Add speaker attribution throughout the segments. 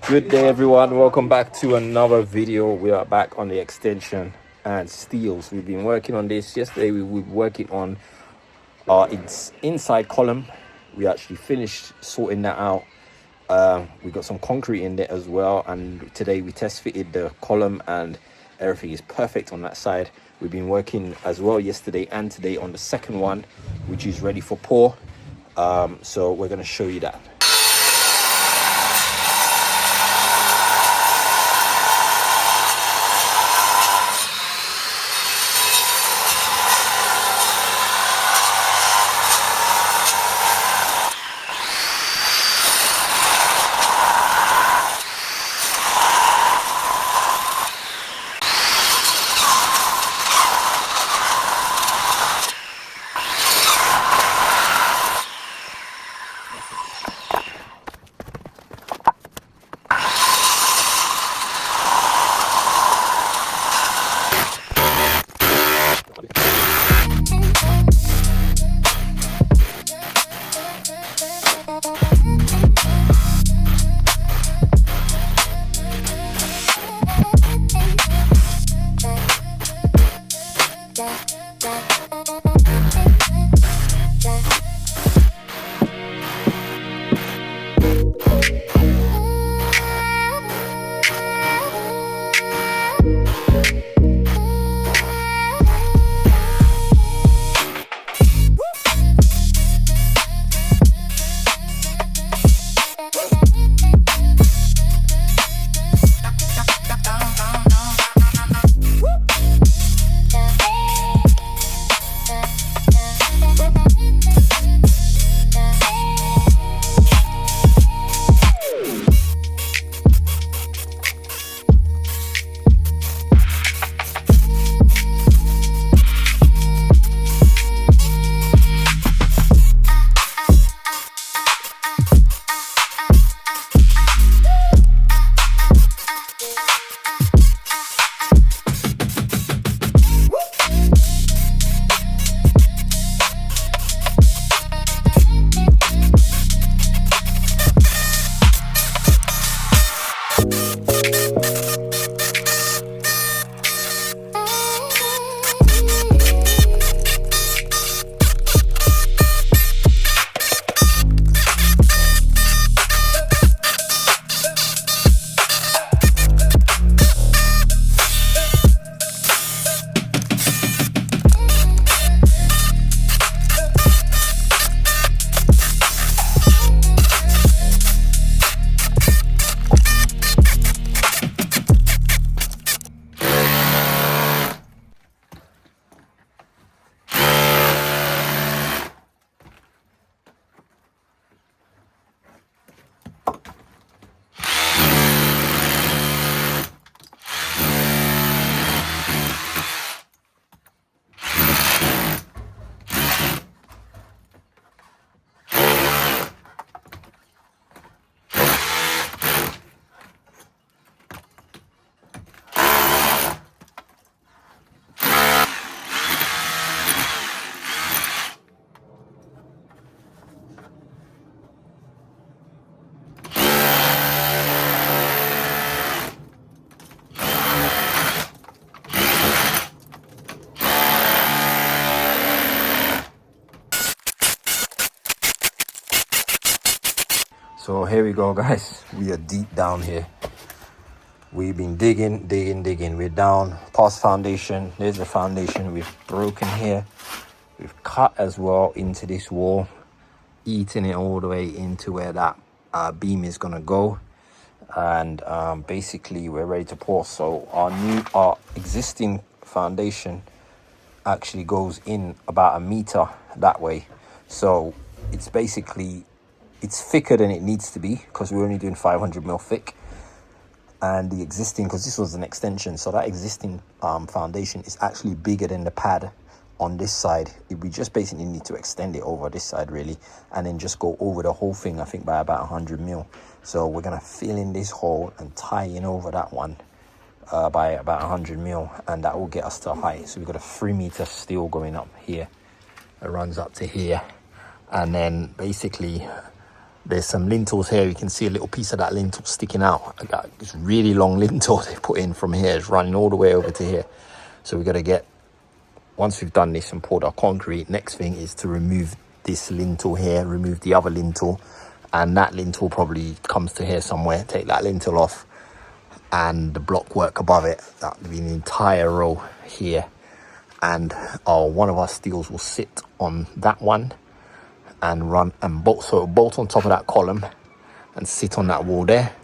Speaker 1: Good day, everyone. Welcome back to another video. We are back on the extension and steels. We've been working on this. Yesterday, we were working on our inside column. We actually finished sorting that out. We got some concrete in there as well. And today we test fitted the column and everything is perfect on that side. We've been working as well yesterday and today on the second one, which is ready for pour. So we're going to show you that. So here we go, guys. We are deep down here. We've been digging. We're down past foundation. There's the foundation. We've broken here. We've cut as well into this wall, eating it all the way into where that beam is gonna go. And basically we're ready to pour. So our existing foundation actually goes in about 1 meter that way. So it's basically, it's thicker than it needs to be because we're only doing 500 mil thick. And the existing, because this was an extension, so that existing foundation is actually bigger than the pad on this side. We just basically need to extend it over this side really, and then just go over the whole thing, I think by about 100 mil. So we're gonna fill in this hole and tie in over that one by about 100 mil, and that will get us to height. So we've got a 3 meter steel going up here. It runs up to here, and then basically There's some lintels here. You can see a little piece of that lintel sticking out. I got this really long lintel they put in from here. It's running all the way over to here. So we got to get, once we've done this and poured our concrete, next thing is to remove this lintel here, remove the other lintel, and that lintel probably comes to here somewhere. Take that lintel off, and the block work above it, that would be an entire row here. And one of our steels will sit on that one and run and bolt, so it'll bolt on top of that column and sit on that wall there.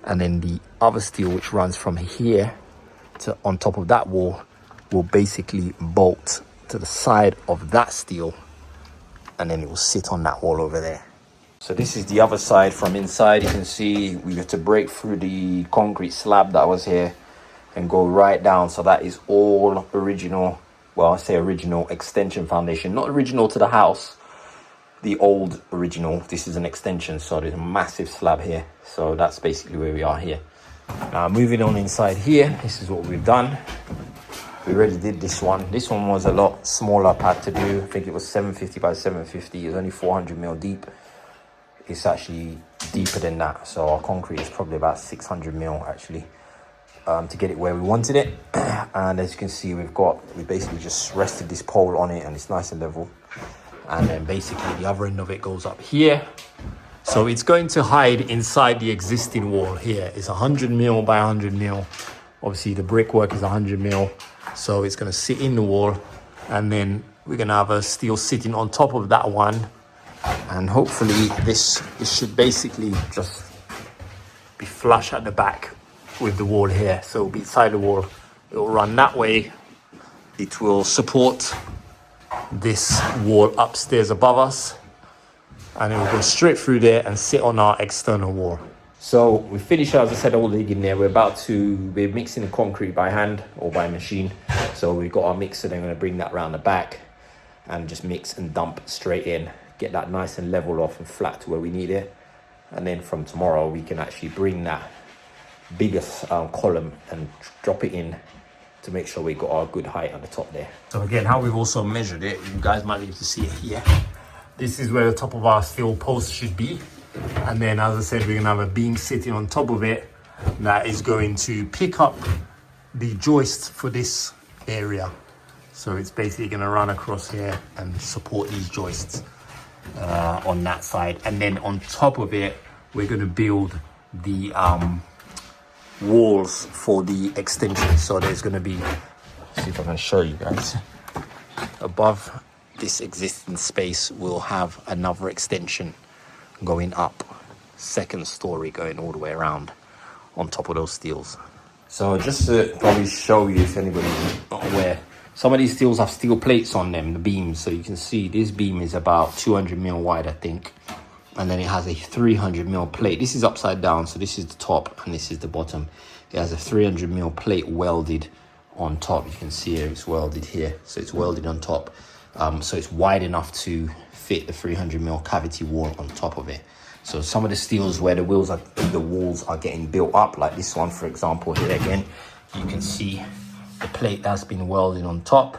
Speaker 1: And then the other steel, which runs from here to on top of that wall, will basically bolt to the side of that steel, and then it will sit on that wall over there. So this is the other side from inside. You can see we had to break through the concrete slab that was here and go right down. So that is all original. Well, I say original extension foundation, not original to the house, the old original. This is an extension, so there's a massive slab here. So that's basically where we are here. Now moving on inside here, this is what we've done. We already did this one. This one was a lot smaller pad to do. I think it was 750 by 750. It was only 400 mil deep. It's actually deeper than that. So our concrete is probably about 600 mil actually, to get it where we wanted it. And as you can see, we basically just rested this pole on it, and it's nice and level. And then basically the other end of it goes up here. So it's going to hide inside the existing wall here. It's 100 mil by 100 mil. Obviously the brickwork is 100 mil. So it's going to sit in the wall, and then we're going to have a steel sitting on top of that one. And hopefully this should basically just be flush at the back with the wall here. So it'll be inside the wall. It will run that way. It will support this wall upstairs above us, and it will go straight through there and sit on our external wall. So we finished, as I said, all digging there. We're mixing the concrete by hand or by machine. So we've got our mixer, then I'm going to bring that around the back and just mix and dump straight in, get that nice and level off and flat to where we need it. And then from tomorrow we can actually bring that bigger column and drop it in to make sure we got our good height on the top there. So again, how we've also measured it, you guys might be able to see it here. This is where the top of our steel post should be. And then, as I said, we're gonna have a beam sitting on top of it that is going to pick up the joist for this area. So it's basically gonna run across here and support these joists on that side. And then on top of it, we're gonna build the walls for the extension. So there's gonna be, see if I can show you guys, above this existing space we'll have another extension going up, second story, going all the way around on top of those steels. So just to probably show you, if anybody's not aware, some of these steels have steel plates on them, the beams. So you can see this beam is about 200 mil wide, I think, and then it has a 300 mil plate. This is upside down, so this is the top and this is the bottom. It has a 300 mil plate welded on top. You can see it's welded here, so it's welded on top. So it's wide enough to fit the 300 mil cavity wall on top of it. So some of the steels where the walls are getting built up, like this one for example here, again you can see the plate that's been welded on top.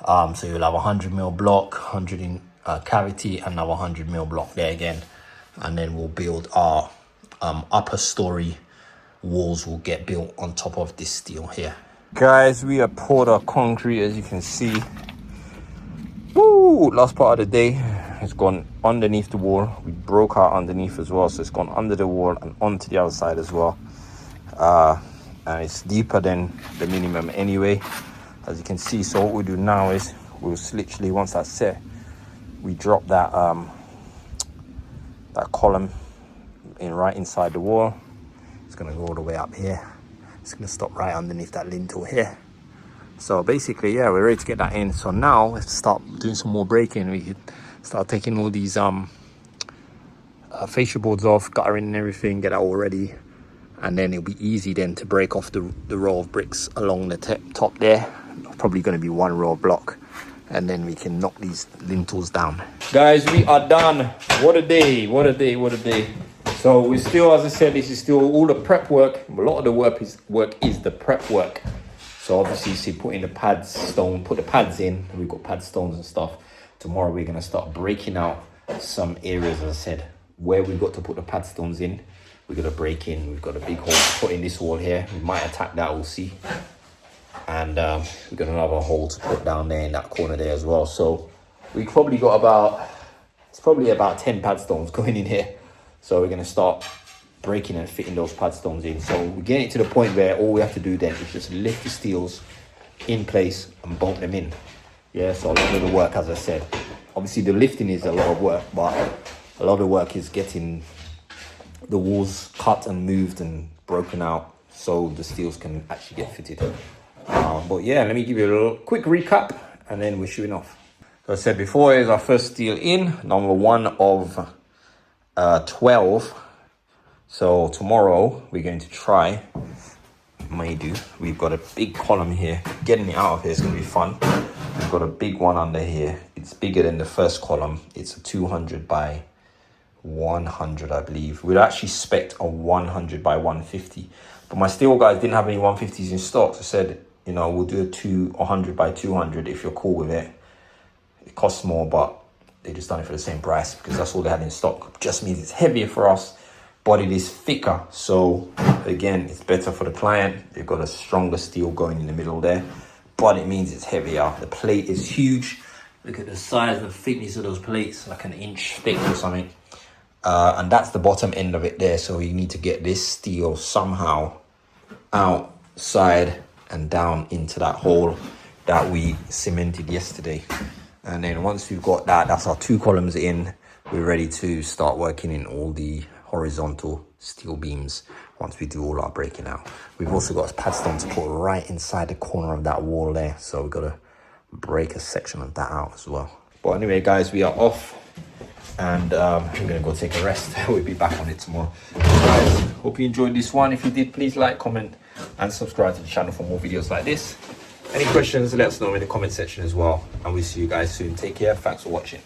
Speaker 1: So you'll have 100 mil block, 100 in cavity, and another 100 mil block there again. And then we'll build our upper story walls will get built on top of this steel here. Guys, we have poured our concrete, as you can see. Woo! Last part of the day, it's gone underneath the wall. We broke out underneath as well, so it's gone under the wall and onto the other side as well. And it's deeper than the minimum anyway, as you can see. So what we do now is we'll literally, once that's set, we drop that that column in right inside the wall. It's gonna go all the way up here. It's gonna stop right underneath that lintel here. So basically, yeah, we're ready to get that in. So now let's start doing some more breaking. We could start taking all these fascia boards off, guttering and everything, get that all ready. And then it'll be easy then to break off the row of bricks along the top there. Probably gonna be one row of block. And then we can knock these lintels down. Guys, we are done. What a day, what a day, what a day. So we're still, as I said, this is still all the prep work. A lot of the work is the prep work. So obviously, you see, putting the pads, put the pads in. We've got pad stones and stuff. Tomorrow we're gonna start breaking out some areas, as I said, where we've got to put the pad stones in, we're gonna break in. We've got a big hole to put in this wall here. We might attack that, we'll see. And we've got another hole to put down there in that corner there as well. So we probably got about 10 pad stones going in here. So we're gonna start breaking and fitting those pad stones in. So we're getting it to the point where all we have to do then is just lift the steels in place and bolt them in. Yeah, so a lot of the work, as I said, obviously the lifting is a lot of work, but a lot of the work is getting the walls cut and moved and broken out so the steels can actually get fitted. But yeah, let me give you a little quick recap and then we're shooting off. So I said before, is our first steel in, number 1 of 12. So tomorrow we're going to try, we've got a big column here. Getting it out of here is going to be fun. We've got a big one under here. It's bigger than the first column. It's a 200 by 100, I believe. We'd actually spec a 100 by 150, but my steel guys didn't have any 150s in stock. So I said, you know, we'll do a 100 by 200 if you're cool with it. It costs more, but they just done it for the same price because that's all they had in stock. Just means it's heavier for us, but it is thicker. So again, it's better for the client. They've got a stronger steel going in the middle there, but it means it's heavier. The plate is huge. Look at the size and the thickness of those plates, like an inch thick or something. And that's the bottom end of it there. So you need to get this steel somehow outside and down into that hole that we cemented yesterday. And then once we've got that, that's our 2 columns in. We're ready to start working in all the horizontal steel beams once we do all our breaking out. We've also got a pad stone to put right inside the corner of that wall there. So we've got to break a section of that out as well. But anyway, guys, we are off. And we're gonna go take a rest. We'll be back on it tomorrow. Guys, hope you enjoyed this one. If you did, please like, comment, and subscribe to the channel for more videos like this. Any questions, let us know in the comment section as well. And we'll see you guys soon. Take care. Thanks for watching.